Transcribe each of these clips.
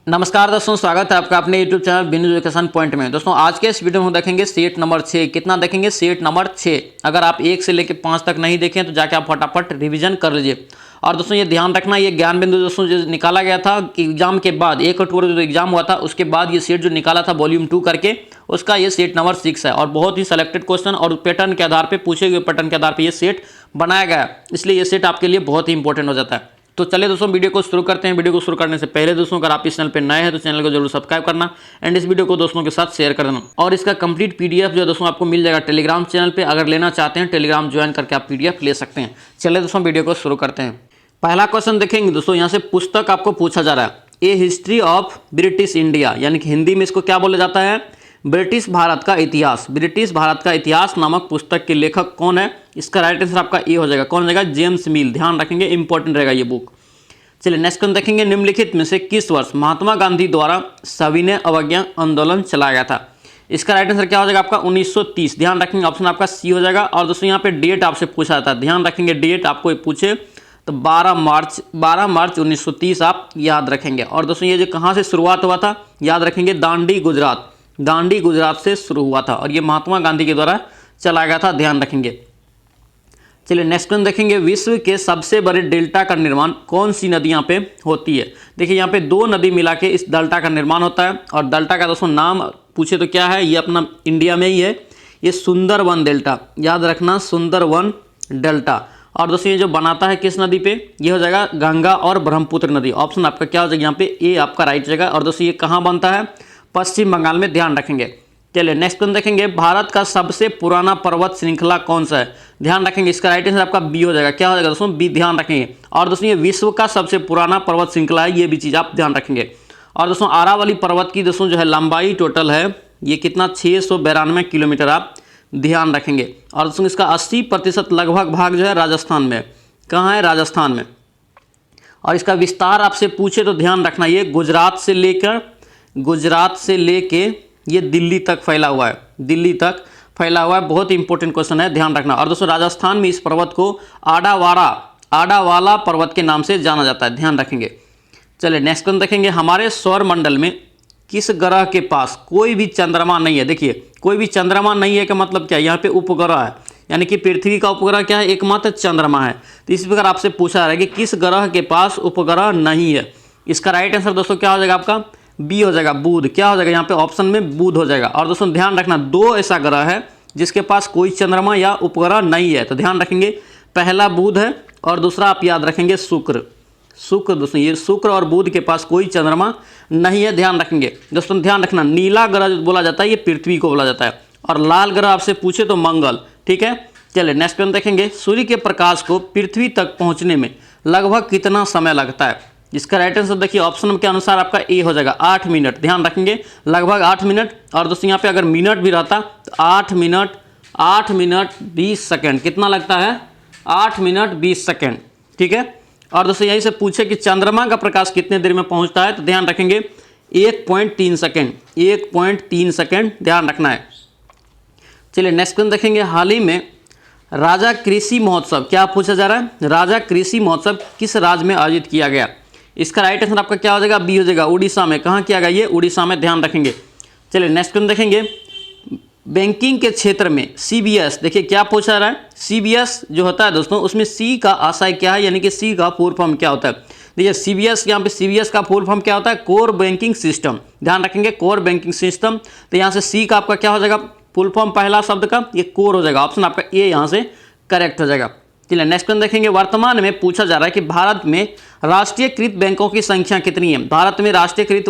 नमस्कार दोस्तों, स्वागत है आपका अपने यूट्यूब चैनल बिनु एजुकेशन पॉइंट में। दोस्तों आज के इस वीडियो में हम देखेंगे सेट नंबर 6। कितना देखेंगे? Set number 6। अगर आप 1 से लेकर 5 तक नहीं देखें तो जाके आप फटाफट रिवीजन कर लीजिए। और दोस्तों ये ध्यान रखना, ये ज्ञान बिंदु दोस्तों जो निकाला गया था एग्जाम के बाद, 1 अक्टूबर जो एग्जाम हुआ था उसके बाद ये सेट जो निकाला था वॉल्यूम 2 करके, उसका ये सेट नंबर 6 है। और बहुत ही सिलेक्टेड क्वेश्चन और पैटर्न के आधार पर, पूछे हुए पैटर्न के आधार पर यह सेट बनाया गया है, इसलिए ये सेट आपके लिए बहुत ही इंपॉर्टेंट हो जाता है। तो चलिए दोस्तों वीडियो को शुरू करते हैं। वीडियो को शुरू करने से पहले दोस्तों अगर आप इस चैनल पे नए हैं तो चैनल को जरूर सब्सक्राइब करना एंड इस वीडियो को दोस्तों के साथ शेयर कर देना। और इसका कंप्लीट पीडीएफ जो दोस्तों आपको मिल जाएगा टेलीग्राम चैनल पे। अगर लेना चाहते हैं टेलीग्राम ज्वाइन करके आप पीडीएफ ले सकते हैं। चलिए दोस्तों वीडियो को शुरू करते हैं। पहला क्वेश्चन देखेंगे दोस्तों, यहाँ से पुस्तक आपको पूछा जा रहा है ए हिस्ट्री ऑफ ब्रिटिश इंडिया, यानी कि हिंदी में इसको क्या बोला जाता है? ब्रिटिश भारत का इतिहास। ब्रिटिश भारत का इतिहास नामक पुस्तक के लेखक कौन है? इसका राइट आंसर आपका ए हो जाएगा। कौन हो जाएगा? जेम्स मिल। ध्यान रखेंगे, इंपॉर्टेंट रहेगा ये बुक। चलिए नेक्स्ट क्वेश्चन देखेंगे, निम्नलिखित में से किस वर्ष महात्मा गांधी द्वारा सविनय अवज्ञा आंदोलन चलाया गया था? इसका राइट आंसर क्या हो जाएगा आपका? 1930। ध्यान रखेंगे, ऑप्शन आपका सी हो जाएगा। और दोस्तों यहाँ पे डेट आपसे पूछा जाता है, ध्यान रखेंगे डेट आपको पूछे तो 12 मार्च 1930 आप याद रखेंगे। और दोस्तों ये जो कहाँ से शुरुआत हुआ था याद रखेंगे, दांडी गुजरात से शुरू हुआ था और ये महात्मा गांधी के द्वारा चलाया गया था, ध्यान रखेंगे। चलिए नेक्स्ट क्वेश्चन देखेंगे, विश्व के सबसे बड़े डेल्टा का निर्माण कौन सी नदी यहाँ पे होती है? देखिए यहाँ पे 2 नदी मिला के इस डेल्टा का निर्माण होता है। और डेल्टा का दोस्तों नाम पूछे तो क्या है? ये अपना इंडिया में ही है, ये सुंदरवन डेल्टा। याद रखना, सुंदरवन डेल्टा। और दोस्तों ये जो बनाता है किस नदी पे? ये हो जाएगा गंगा और ब्रह्मपुत्र नदी। ऑप्शन आपका क्या हो जाएगा यहाँ पे? ए आपका राइट जगह। और दोस्तों ये कहाँ बनता है? पश्चिम बंगाल में, ध्यान रखेंगे। चलिए नेक्स्ट क्वेश्चन देखेंगे, भारत का सबसे पुराना पर्वत श्रृंखला कौन सा है? ध्यान रखेंगे, इसका राइट आंसर आपका बी हो जाएगा। क्या हो जाएगा दोस्तों? बी। ध्यान रखेंगे। और दोस्तों ये विश्व का सबसे पुराना पर्वत श्रृंखला है, ये भी चीज़ आप ध्यान रखेंगे। और दोस्तों आरावली पर्वत की दोस्तों जो है लंबाई टोटल है ये कितना? 692 किलोमीटर, आप ध्यान रखेंगे। और दोस्तों इसका 80% लगभग भाग जो है राजस्थान में। कहाँ है? राजस्थान में। और इसका विस्तार आपसे पूछे तो ध्यान रखना, ये गुजरात से लेके ये दिल्ली तक फैला हुआ है, दिल्ली तक फैला हुआ है। बहुत इंपॉर्टेंट क्वेश्चन है, ध्यान रखना। और दोस्तों राजस्थान में इस पर्वत को आडावाला पर्वत के नाम से जाना जाता है, ध्यान रखेंगे। चलिए नेक्स्ट क्वेश्चन देखेंगे, हमारे सौर मंडल में किस ग्रह के पास कोई भी चंद्रमा नहीं है? देखिए कोई भी चंद्रमा नहीं है का मतलब क्या है? यहाँ पे उपग्रह है, यानी कि पृथ्वी का उपग्रह क्या है? एकमात्र चंद्रमा है। तो इस प्रकार आपसे पूछा जा रहा है कि किस ग्रह के पास उपग्रह नहीं है? इसका राइट आंसर दोस्तों क्या हो जाएगा आपका? बी हो जाएगा, बुध। क्या हो जाएगा यहाँ पे? ऑप्शन में बुध हो जाएगा। और दोस्तों ध्यान रखना, 2 ऐसा ग्रह है जिसके पास कोई चंद्रमा या उपग्रह नहीं है, तो ध्यान रखेंगे। पहला बुध है और दूसरा आप याद रखेंगे शुक्र। दोस्तों ये शुक्र और बुध के पास कोई चंद्रमा नहीं है, ध्यान रखेंगे। दोस्तों ध्यान रखना, नीला ग्रह जो बोला जाता है ये पृथ्वी को बोला जाता है, और लाल ग्रह आपसे पूछे तो मंगल, ठीक है। चलिए नेक्स्ट क्वेश्चन देखेंगे, सूर्य के प्रकाश को पृथ्वी तक पहुँचने में लगभग कितना समय लगता है? इसका राइट आंसर देखिए ऑप्शन के अनुसार आपका ए हो जाएगा, 8 मिनट। ध्यान रखेंगे, लगभग 8 मिनट। और दोस्तों यहाँ पे अगर मिनट भी रहता तो 8 मिनट 20 सेकेंड कितना लगता है? 8 मिनट 20 सेकेंड, ठीक है। और दोस्तों यहीं से पूछे कि चंद्रमा का प्रकाश कितने देर में पहुँचता है, तो ध्यान रखेंगे 1.3 सेकेंड, 1.3 सेकेंड, ध्यान रखना है। चलिए नेक्स्ट क्वेश्चन देखेंगे, हाल ही में राजा कृषि महोत्सव, क्या पूछा जा रहा है? राजा कृषि महोत्सव किस राज्य में आयोजित किया गया? इसका राइट आंसर आपका क्या हो जाएगा? बी हो जाएगा, उड़ीसा में। कहाँ किया गया? ये उड़ीसा में, ध्यान रखेंगे। चलिए नेक्स्ट क्वेश्चन देखेंगे, बैंकिंग के क्षेत्र में सीबीएस, देखिए क्या पूछा रहा है? सीबीएस जो होता है दोस्तों उसमें सी का आशय क्या है, यानी कि सी का फुल फॉर्म क्या होता है? देखिए सीबीएस, यहाँ पे सीबीएस का फुल फॉर्म क्या होता है? Core banking system. ध्यान रखेंगे, कोर बैंकिंग सिस्टम। तो यहाँ से सी का आपका क्या हो जाएगा? फुल फॉर्म पहला शब्द का ये कोर हो जाएगा। ऑप्शन आपका ए यहाँ से करेक्ट हो जाएगा। चलिए नेक्स्ट क्वेश्चन देखेंगे, वर्तमान में पूछा जा रहा है कि भारत में राष्ट्रीयकृत बैंकों की संख्या कितनी है? भारत में राष्ट्रीयकृत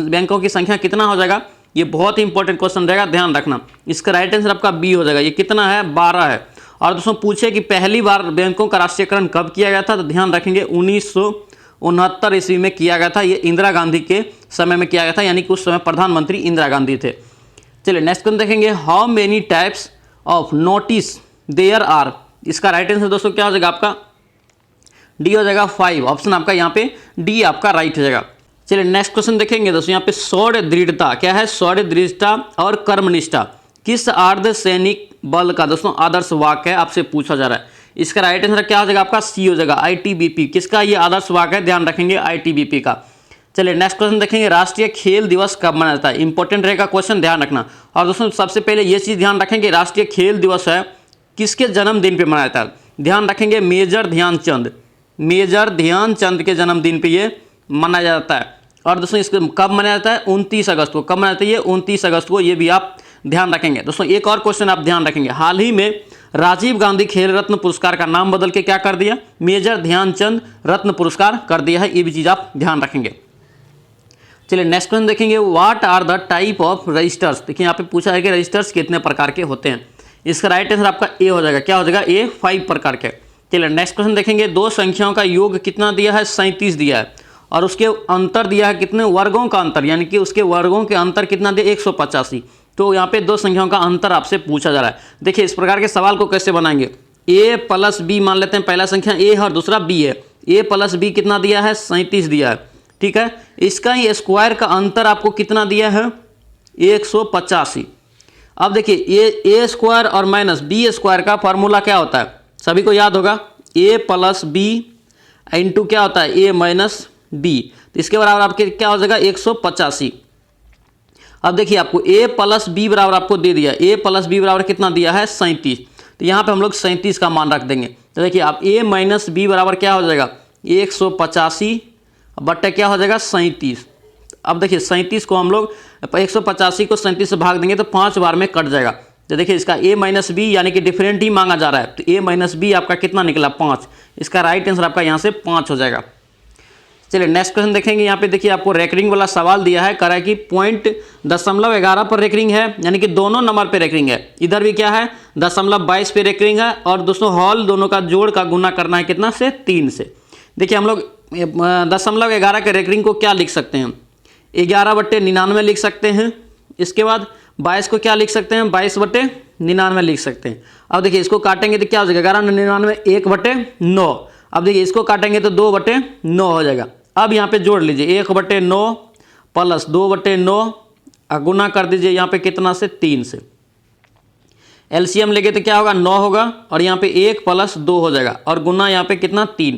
बैंकों की संख्या कितना हो जाएगा? ये बहुत ही इंपॉर्टेंट क्वेश्चन रहेगा, ध्यान रखना। इसका राइट आंसर आपका बी हो जाएगा। ये कितना है? 12 है। और दोस्तों पूछे कि पहली बार बैंकों का राष्ट्रीयकरण कब किया गया था, तो ध्यान रखेंगे 1969 ईस्वी में किया गया था। ये इंदिरा गांधी के समय में किया गया था, यानी कि उस समय प्रधानमंत्री इंदिरा गांधी थे। चलिए नेक्स्ट क्वेश्चन देखेंगे, how many types of notice there are? इसका राइट आंसर दोस्तों क्या हो जाएगा आपका? डी हो जाएगा 5। ऑप्शन आपका यहाँ पे डी आपका राइट हो जाएगा। चलिए नेक्स्ट क्वेश्चन देखेंगे दोस्तों, यहाँ पे शौर्य दृढ़ता, क्या है? शौर्य दृढ़ता और कर्मनिष्ठा किस अर्ध सैनिक बल का दोस्तों आदर्श वाक्य है? आपसे पूछा जा रहा है। इसका राइट आंसर क्या हो जाएगा आपका? सी हो जाएगा, आईटीबीपी। किसका ये आदर्श वाक्य है? ध्यान रखेंगे, आईटीबीपी का। चलिए नेक्स्ट क्वेश्चन देखेंगे, राष्ट्रीय खेल दिवस कब मनाया जाता है। इंपॉर्टेंट रहेगा क्वेश्चन, ध्यान रखना। और दोस्तों सबसे पहले ये चीज़ ध्यान रखेंगे, राष्ट्रीय खेल दिवस है किसके जन्मदिन पे मनाया जाता है। ध्यान रखेंगे मेजर ध्यानचंद, मेजर ध्यानचंद के जन्मदिन पे ये मनाया जाता है। और दोस्तों इसको कब मनाया जाता है, 29 अगस्त को। कब मनाया जाता है ये, 29 अगस्त को, ये भी आप ध्यान रखेंगे। दोस्तों एक और क्वेश्चन आप ध्यान रखेंगे, हाल ही में राजीव गांधी खेल रत्न पुरस्कार का नाम बदल के क्या कर दिया, मेजर ध्यानचंद रत्न पुरस्कार कर दिया है। ये भी चीज़ आप ध्यान रखेंगे। चलिए नेक्स्ट क्वेश्चन देखेंगे, what are the type of registers. देखिए यहाँ पे पूछा है कि रजिस्टर्स कितने प्रकार के होते हैं। इसका राइट आंसर आपका ए हो जाएगा। क्या हो जाएगा, ए 5 प्रकार के। चलिए नेक्स्ट क्वेश्चन देखेंगे, दो संख्याओं का योग कितना दिया है, 37 दिया है। और उसके अंतर दिया है कितने वर्गों का अंतर, यानी कि उसके वर्गों के अंतर कितना दिया, 185। तो यहाँ पे दो संख्याओं का अंतर आपसे पूछा जा रहा है। देखिए इस प्रकार के सवाल को कैसे बनाएंगे, a प्लस बी मान लेते हैं, पहला संख्या a है और दूसरा b है। a प्लस बी कितना दिया है, 37 दिया है, ठीक है। इसका ही स्क्वायर का अंतर आपको कितना दिया है, 185। अब देखिए a स्क्वायर और माइनस b स्क्वायर का फॉर्मूला क्या होता है, सभी को याद होगा, a प्लस बी इंटू क्या होता है, a माइनस बी। तो इसके बराबर आपके क्या हो जाएगा, 185। अब देखिए आपको a प्लस बी बराबर आपको दे दिया, a प्लस बी बराबर कितना दिया है, 37। तो यहाँ पे हम लोग 37 का मान रख देंगे। तो देखिए आप a माइनस बी बराबर क्या हो जाएगा, 185 बट्टा क्या हो जाएगा, 37। अब देखिए 37 को हम लोग 185 को 37 से भाग देंगे तो 5 बार में कट जाएगा। तो देखिए इसका a माइनस बी यानी कि डिफरेंट ही मांगा जा रहा है। तो a माइनस बी आपका कितना निकला, 5। इसका राइट आंसर आपका यहाँ से 5 हो जाएगा। चलिए नेक्स्ट क्वेश्चन देखेंगे, यहाँ पे देखिए आपको रेकरिंग वाला सवाल दिया है, करा कि 0.11 पर रेकरिंग है, यानी कि दोनों नंबर पे रेकरिंग है। इधर भी क्या है, 0.22 पे रेकरिंग है। और दोस्तों हॉल दोनों का जोड़ का गुना करना है कितना से, 3 से। देखिए हम लोग 0.11 के रेकरिंग को क्या लिख सकते हैं, 11/99 लिख सकते हैं। इसके बाद 22 को क्या लिख सकते हैं, 22/99 लिख सकते हैं। अब देखिए इसको काटेंगे तो क्या हो जाएगा, 11/99 1/9। अब देखिए इसको काटेंगे तो 2/9 हो जाएगा। अब यहाँ पे जोड़ लीजिए 1/9 प्लस 2/9 गुना कर दीजिए यहाँ पे कितना से, 3 से। एलसीएम लेंगे तो क्या होगा, 9 होगा। और यहाँ पे 1 प्लस 2 हो जाएगा और गुना यहाँ पे कितना, 3।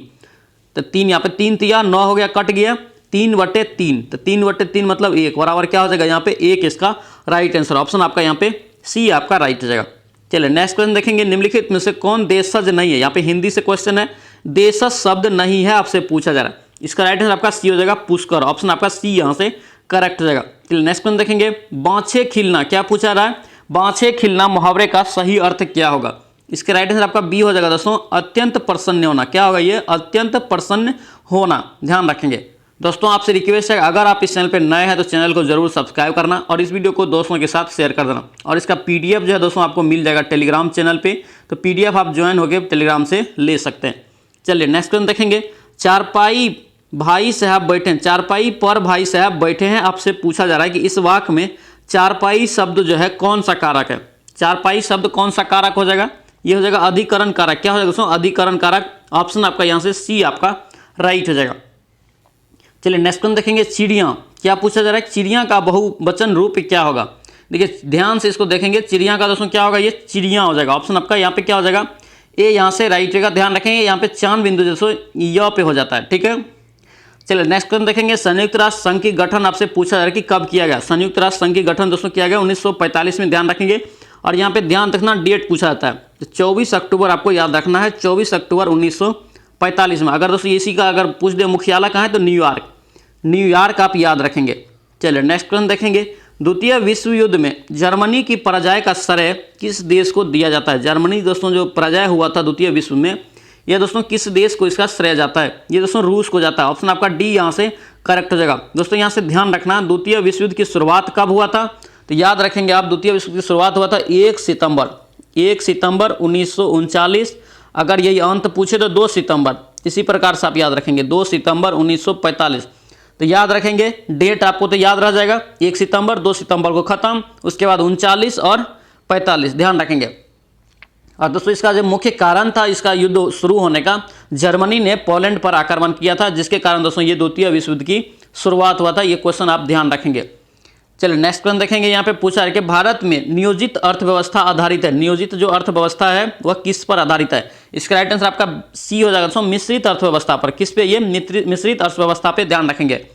तो 3 यहाँ पे 3 तिया 9 हो गया, कट गया 3/3। तो 3/3 मतलब 1 बराबर क्या हो जाएगा, यहाँ पे 1 इसका राइट आंसर। ऑप्शन आपका यहाँ पे सी आपका राइट हो जाएगा। चलिए नेक्स्ट क्वेश्चन देखेंगे, निम्नलिखित में से कौन देशज नहीं है। यहाँ पे हिंदी से क्वेश्चन है, देशज शब्द नहीं है आपसे पूछा जा रहा है। इसका राइट आंसर आपका सी हो जाएगा, पुष्कर। ऑप्शन आपका सी यहाँ से करेक्ट हो जाएगा। चलिए नेक्स्ट क्वेश्चन देखेंगे, बाँछे खिलना क्या पूछा रहा है, बाँछे खिलना मुहावरे का सही अर्थ क्या होगा। इसके राइट आंसर आपका बी हो जाएगा दोस्तों, अत्यंत प्रसन्न होना। क्या होगा ये, अत्यंत प्रसन्न होना। ध्यान रखेंगे दोस्तों, आपसे रिक्वेस्ट है अगर आप इस चैनल पर नए हैं तो चैनल को जरूर सब्सक्राइब करना और इस वीडियो को दोस्तों के साथ शेयर कर देना। और इसका पीडीएफ जो है दोस्तों आपको मिल जाएगा टेलीग्राम चैनल पे, तो पीडीएफ आप ज्वाइन होकर टेलीग्राम से ले सकते हैं। चलिए नेक्स्ट क्वेश्चन देखेंगे, चारपाई भाई साहब बैठे हैं, चारपाई पर भाई साहब बैठे हैं। आपसे पूछा जा रहा है कि इस वाक्य में चारपाई शब्द जो है कौन सा कारक है। चारपाई शब्द कौन सा कारक हो जाएगा, ये हो जाएगा अधिकरण कारक। क्या हो जाएगा दोस्तों, अधिकरण कारक। ऑप्शन आपका यहाँ से सी आपका राइट हो जाएगा। चलिए नेक्स्ट क्वेश्चन देखेंगे, चिड़िया क्या पूछा जा रहा है, चिड़िया का बहुवचन रूप क्या होगा। देखिए ध्यान से इसको देखेंगे, चिड़िया का दोस्तों क्या होगा, ये चिड़िया हो जाएगा। ऑप्शन आपका यहाँ पे क्या हो जाएगा, ए यहाँ से राइट रहेगा। ध्यान रखेंगे यहाँ पे चांद बिंदु जैसे य पे हो जाता है, ठीक है। चलिए नेक्स्ट क्वेश्चन देखेंगे, संयुक्त राष्ट्र संघ की गठन आपसे पूछा जा रहा है कि कब किया गया। संयुक्त राष्ट्र संघ की गठन दोस्तों किया गया 1945 में। ध्यान रखेंगे और यहाँ पे ध्यान रखना डेट पूछा जाता है, तो 24 अक्टूबर आपको याद रखना है, 24 अक्टूबर 1945 में। अगर दोस्तों इसी का अगर पूछ दे मुख्यालय कहाँ है, तो न्यूयॉर्क, न्यूयॉर्क आप याद रखेंगे। चलिए नेक्स्ट क्वेश्चन देखेंगे, द्वितीय विश्व युद्ध में जर्मनी की पराजय का श्रेय किस देश को दिया जाता है। जर्मनी दोस्तों जो पराजय हुआ था द्वितीय विश्व में, यह दोस्तों किस देश को इसका श्रेय जाता है, ये दोस्तों रूस को जाता है। ऑप्शन आपका डी यहाँ से करेक्ट हो जाएगा। दोस्तों यहाँ से ध्यान रखना, द्वितीय विश्व युद्ध की शुरुआत कब हुआ था, तो याद रखेंगे आप, द्वितीय विश्व युद्ध की शुरुआत हुआ था 1 सितंबर 1939। अगर यही अंत पूछे तो 2 सितंबर, इसी प्रकार से आप याद रखेंगे 2 सितंबर 1945। तो याद रखेंगे डेट आपको तो याद रह जाएगा, 1 सितंबर 2 सितंबर को खत्म, उसके बाद 39 और 45 ध्यान रखेंगे। और दोस्तों इसका जो मुख्य कारण था इसका युद्ध शुरू होने का, जर्मनी ने पोलैंड पर आक्रमण किया था, जिसके कारण दोस्तों ये द्वितीय विश्व युद्ध की शुरुआत हुआ था। ये क्वेश्चन आप ध्यान रखेंगे। चलिए नेक्स्ट क्वेश्चन देखेंगे, यहाँ पे पूछा है कि भारत में नियोजित अर्थव्यवस्था आधारित है। नियोजित जो अर्थव्यवस्था है वह किस पर आधारित है। इसका राइट आंसर आपका सी हो जाएगा दोस्तों, मिश्रित अर्थव्यवस्था पर। किस पे, ये मिश्रित अर्थव्यवस्था पे ध्यान रखेंगे।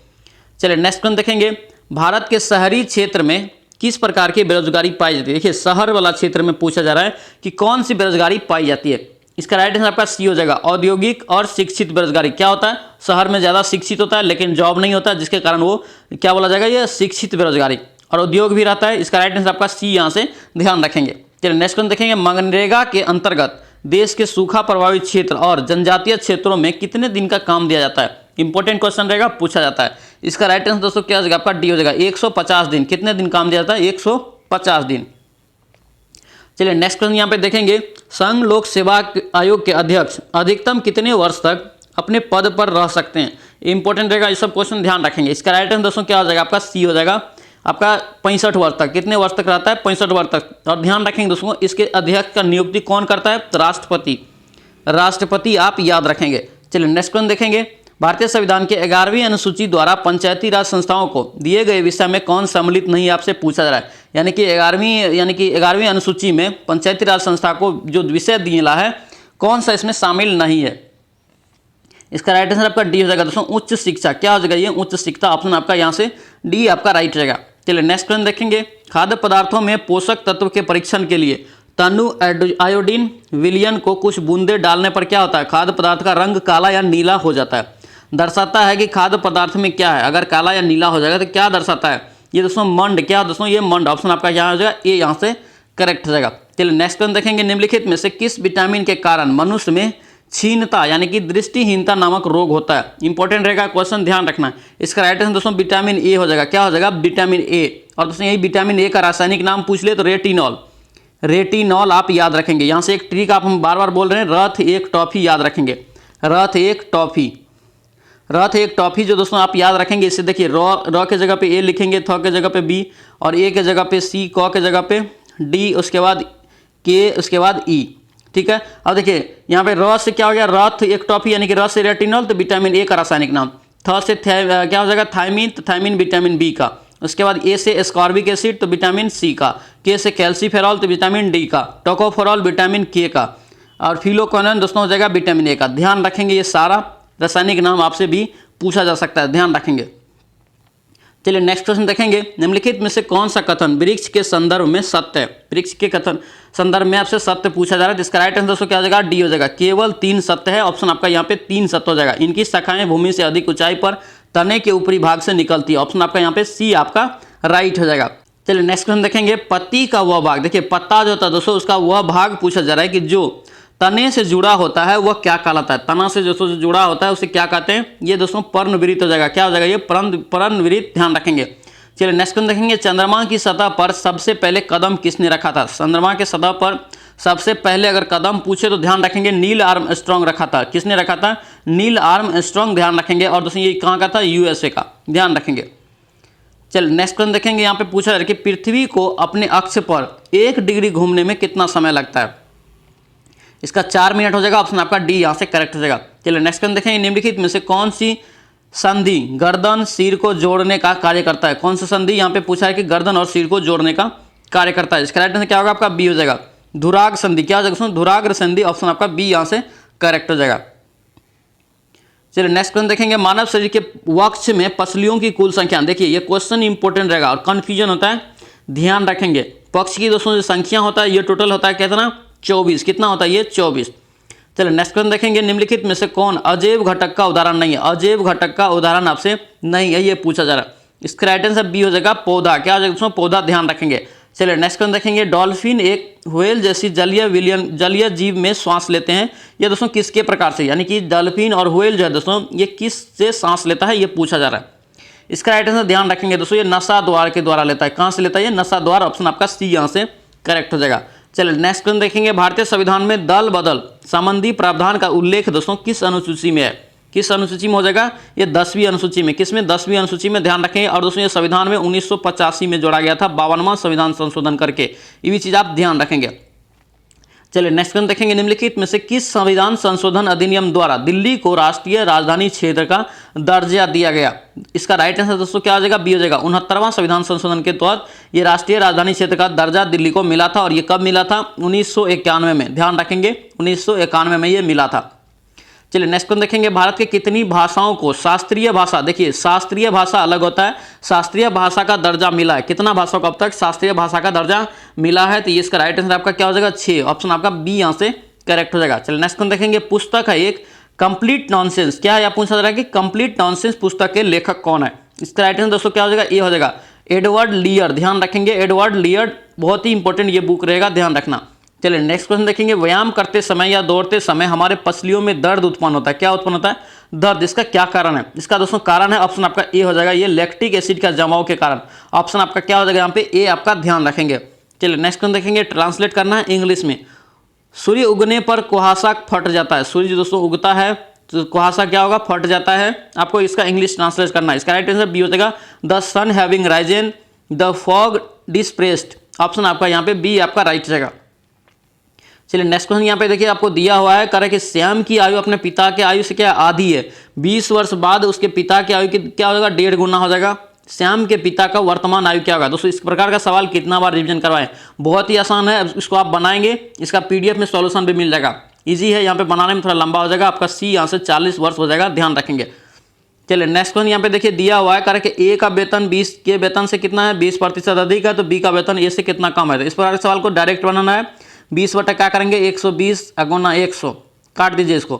चलिए नेक्स्ट क्वेश्चन देखेंगे, भारत के शहरी क्षेत्र में किस प्रकार की बेरोजगारी पाई जाती है। देखिए शहर वाला क्षेत्र में पूछा जा रहा है कि कौन सी बेरोजगारी पाई जाती है। इसका राइट आंसर आपका सी हो जाएगा, औद्योगिक और शिक्षित बेरोजगारी। क्या होता है, शहर में ज़्यादा शिक्षित होता है लेकिन जॉब नहीं होता, जिसके कारण वो क्या बोला जाएगा, ये शिक्षित बेरोजगारी। और उद्योग भी रहता है। इसका राइट आंसर आपका सी यहाँ से ध्यान रखेंगे। चलिए नेक्स्ट क्वेश्चन देखेंगे, मनरेगा के अंतर्गत देश के सूखा प्रभावित क्षेत्र और जनजातीय क्षेत्रों में कितने दिन का काम दिया जाता है। इंपॉर्टेंट क्वेश्चन रहेगा, पूछा जाता है। इसका राइट आंसर दोस्तों क्या हो जाएगा, आपका डी हो जाएगा, 150 दिन। कितने दिन काम दिया जाता है, 150 दिन। चलिए नेक्स्ट क्वेश्चन यहाँ पे देखेंगे, संघ लोक सेवा आयोग के अध्यक्ष अधिकतम कितने वर्ष तक अपने पद पर रह सकते हैं। इंपॉर्टेंट रहेगा, ये सब क्वेश्चन ध्यान रखेंगे। इसका राइट आंसर दोस्तों क्या हो जाएगा, आपका सी हो जाएगा, आपका 65 वर्ष तक। कितने वर्ष तक रहता है, 65 वर्ष तक। और ध्यान रखेंगे दोस्तों, इसके अध्यक्ष का नियुक्ति कौन करता है, तो राष्ट्रपति आप याद रखेंगे। चलिए नेक्स्ट क्वेश्चन देखेंगे, भारतीय संविधान के 11वीं अनुसूची द्वारा पंचायती राज संस्थाओं को दिए गए विषय में कौन सम्मिलित नहीं, आपसे पूछा जा रहा है। यानी कि 11वीं अनुसूची में पंचायती राज संस्था को जो विषय दिया है, कौन सा इसमें शामिल नहीं है। इसका राइट आंसर आपका डी हो जाएगा दोस्तों, उच्च शिक्षा। क्या हो जाएगा, ये उच्च शिक्षा। ऑप्शन आपका यहाँ से डी आपका राइट रहेगा। चलिए नेक्स्ट क्वेश्चन देखेंगे, खाद्य पदार्थों में पोषक तत्व के परीक्षण के लिए तनु आयोडीन विलयन को कुछ बूंदे डालने पर क्या होता है, खाद्य पदार्थ का रंग काला या नीला हो जाता है। दर्शाता है कि खाद्य पदार्थ में क्या है, अगर काला या नीला हो जाएगा तो क्या दर्शाता है, ये दोस्तों मंड। क्या दोस्तों, ये मंड। ऑप्शन आपका यहाँ हो जाएगा, ए यहाँ से करेक्ट हो जाएगा। चलिए नेक्स्ट क्वेश्चन देखेंगे, निम्नलिखित में से किस विटामिन के कारण मनुष्य में क्षीणता यानी कि दृष्टिहीनता नामक रोग होता है। इंपॉर्टेंट रहेगा क्वेश्चन, ध्यान रखना। इसका राइट आंसर दोस्तों विटामिन ए हो जाएगा। क्या हो जाएगा, विटामिन ए। और दोस्तों यही विटामिन ए का रासायनिक नाम पूछ ले तो रेटिनॉल आप याद रखेंगे। यहाँ से एक ट्रिक आप हम बार बार बोल रहे हैं, रथ एक टॉफी याद रखेंगे। रथ एक टॉफी जो दोस्तों आप याद रखेंगे। इससे देखिए र के जगह पे ए लिखेंगे, थ के जगह पे बी, और ए के जगह पे सी, क के जगह पे डी, उसके बाद के, उसके बाद ई। ठीक है। अब देखिए यहाँ पे र से क्या हो गया, रथ एक टॉफी यानी कि र से रेटिनॉल, तो विटामिन ए का रासायनिक नाम। थ से क्या हो जाएगा, थायमीन, तो थायमीन विटामिन बी का। उसके बाद ए से एस्कॉर्बिक एसिड, तो विटामिन सी का। के से कैल्सीफेरॉल, तो विटामिन डी का। टोकोफेरॉल विटामिन के का। और फिलोक्विनोन दोस्तों हो जाएगा विटामिन ए का। ध्यान रखेंगे, ये सारा रासायनिक नाम आपसे भी पूछा जा सकता है, ध्यान रखेंगे। चलिए नेक्स्ट क्वेश्चन देखेंगे, निम्नलिखित में से कौन सा कथन वृक्ष के संदर्भ में सत्य है। वृक्ष के कथन संदर्भ में आपसे सत्य पूछा जा रहा है, जिसका राइट आंसर दोस्तों क्या हो जाएगा, डी हो जाएगा। केवल 3 सत्य है। ऑप्शन आपका यहाँ पे 3 सत्य हो जाएगा। इनकी शाखाएं भूमि से अधिक ऊंचाई पर तने के ऊपरी भाग से निकलती है। ऑप्शन आपका यहाँ पे सी आपका राइट हो जाएगा। चलिए नेक्स्ट क्वेश्चन देखेंगे, पत्ती का वह भाग, देखिए पत्ता जो होता है दोस्तों, उसका वह भाग पूछा जा रहा है कि जो तने से जुड़ा होता है वह क्या कहलाता है। तना से दोस्तों जो जुड़ा होता है उसे क्या कहते हैं, ये दोस्तों पर्णवृत्त हो जाएगा। क्या हो जाएगा, ये पर्णवृत्त। ध्यान रखेंगे। चलिए नेक्स्ट क्वेश्चन देखेंगे, चंद्रमा की सतह पर सबसे पहले कदम किसने रखा था। चंद्रमा के सतह पर सबसे पहले अगर कदम पूछे तो ध्यान रखेंगे नील आर्मस्ट्रांग रखा था। किसने रखा था, नील आर्मस्ट्रांग। ध्यान रखेंगे। और दोस्तों ये कहाँ का था, यूएसए का। ध्यान रखेंगे। चलिए नेक्स्ट क्वेश्चन देखेंगे, यहाँ पे पूछा जा रहा है कि पृथ्वी को अपने अक्ष पर 1 डिग्री घूमने में कितना समय लगता है। इसका 4 मिनट हो जाएगा। ऑप्शन आपका डी यहाँ से करेक्ट हो जाएगा। चलिए नेक्स्ट क्वेश्चन देखेंगे, निम्नलिखित में से कौन सी संधि गर्दन सिर को जोड़ने का कार्य करता है। कौन सा संधि यहाँ पे पूछा है कि गर्दन और सिर को जोड़ने का कार्य करता है। इसका राइट आंसर क्या होगा, आपका बी हो जाएगा, धुराग संधि। क्या हो जाएगा, धुराग्र संधि। ऑप्शन आपका बी यहाँ से करेक्ट हो जाएगा। चलिए नेक्स्ट क्वेश्चन देखेंगे, मानव शरीर के वक्ष में पसलियों की कुल संख्या। देखिए ये क्वेश्चन इंपॉर्टेंट रहेगा और कंफ्यूजन होता है, ध्यान रखेंगे। पक्ष की दोस्तों जो संख्या होता है ये टोटल होता है कितना, 24। कितना होता है ये, 24। चलिए नेक्स्ट क्वेश्चन देखेंगे, निम्नलिखित में से कौन अजैव घटक का उदाहरण नहीं है। अजैव घटक का उदाहरण आपसे नहीं है, ये पूछा जा रहा है। इसका राइट आंसर बी हो जाएगा, पौधा। क्या हो जाएगा दोस्तों, पौधा। ध्यान रखेंगे। चलिए नेक्स्ट क्वेश्चन देखेंगे, डॉल्फिन एक व्हेल जैसी जलीय जीव में श्वास लेते हैं। ये दोस्तों किसके प्रकार से, यानी कि डॉल्फिन और व्हेल जो है दोस्तों ये किस से सांस लेता है, ये पूछा जा रहा है। इसका राइट आंसर ध्यान रखेंगे दोस्तों, ये नसा द्वार के द्वारा लेता है। कहाँ से लेता है, ये नसा द्वार। ऑप्शन आपका सी यहाँ से करेक्ट हो जाएगा। चलिए नेक्स्ट क्वेश्चन देखेंगे, भारतीय संविधान में दल बदल संबंधी प्रावधान का उल्लेख दोस्तों किस अनुसूची में है। किस अनुसूची में हो जाएगा, ये 10वीं अनुसूची में। किसमें, 10वीं अनुसूची में। ध्यान रखेंगे। और दोस्तों ये संविधान में 1985 में जोड़ा गया था, 52वां संविधान संशोधन करके। ये भी चीज़ आप ध्यान रखेंगे। चलिए नेक्स्ट क्वेश्चन देखेंगे, निम्नलिखित में से किस संविधान संशोधन अधिनियम द्वारा दिल्ली को राष्ट्रीय राजधानी क्षेत्र का दर्जा दिया गया। इसका राइट आंसर दोस्तों क्या हो जाएगा, बी हो जाएगा। 69वां संविधान संशोधन के तहत ये राष्ट्रीय राजधानी क्षेत्र का दर्जा दिल्ली को मिला था। और ये कब मिला था, 1991 में। ध्यान रखेंगे, 1991 में ये मिला था। चलिए नेक्स्ट क्वेश्चन देखेंगे, भारत के कितनी भाषाओं को शास्त्रीय भाषा, देखिए शास्त्रीय भाषा अलग होता है, शास्त्रीय भाषा का दर्जा मिला है, कितना भाषाओं को अब तक शास्त्रीय भाषा का दर्जा मिला है, तो ये इसका राइट आंसर आपका क्या हो जाएगा 6, ऑप्शन आपका बी यहाँ से करेक्ट हो जाएगा। चलिए नेक्स्ट क्वेश्चन देखेंगे, पुस्तक है एक कंप्लीट नॉनसेंस, क्या है पूछा जा रहा है कि कंप्लीट नॉनसेंस पुस्तक के लेखक कौन है, इसका राइट आंसर दोस्तों क्या हो जाएगा, ए हो जाएगा एडवर्ड लियर, ध्यान रखेंगे एडवर्ड लियर, बहुत ही इंपॉर्टेंट ये बुक रहेगा, ध्यान रखना। चलिए नेक्स्ट क्वेश्चन देखेंगे, व्यायाम करते समय या दौड़ते समय हमारे पसलियों में दर्द उत्पन्न होता है, क्या उत्पन्न होता है, दर्द, इसका क्या कारण है, इसका दोस्तों कारण है ऑप्शन आपका ए हो जाएगा, ये लैक्टिक एसिड का जमाव के कारण, ऑप्शन आपका क्या हो जाएगा यहाँ पे ए आपका, ध्यान रखेंगे। चलिए नेक्स्ट क्वेश्चन देखेंगे, ट्रांसलेट करना है इंग्लिश में, सूर्य उगने पर कुहासा फट जाता है, सूर्य दोस्तों उगता है तो कुहासा क्या होगा, फट जाता है, आपको इसका इंग्लिश ट्रांसलेट करना है, इसका राइट आंसर बी हो जाएगा the sun having risen the fog dispersed, option आपका यहाँ पे बी आपका राइट जाएगा। चलिए नेक्स्ट क्वेश्चन यहाँ पे देखिए आपको दिया हुआ है, करें कि श्याम की आयु अपने पिता के आयु से क्या आधी है, 20 वर्ष बाद उसके पिता की आयु की क्या हो जाएगा 1.5 गुना हो जाएगा, श्याम के पिता का वर्तमान आयु क्या होगा। दोस्तों इस प्रकार का सवाल कितना बार रिवीजन करवाएं, बहुत ही आसान है, इसको आप बनाएंगे, इसका पीडीएफ में सॉल्यूशन भी मिल जाएगा, इजी है, यहाँ पे बनाने में थोड़ा लंबा हो जाएगा, आपका सी यहाँ से 40 वर्ष हो जाएगा, ध्यान रखेंगे। चलिए नेक्स्ट क्वेश्चन यहाँ पे देखिए दिया हुआ है, करें कि ए का वेतन 20 के वेतन से कितना है 20% अधिक है, तो बी का वेतन ए से कितना कम है, तो इस प्रकार के सवाल को डायरेक्ट बनाना है, 20 बटा क्या करेंगे 120 गुना 100, काट दीजिए, इसको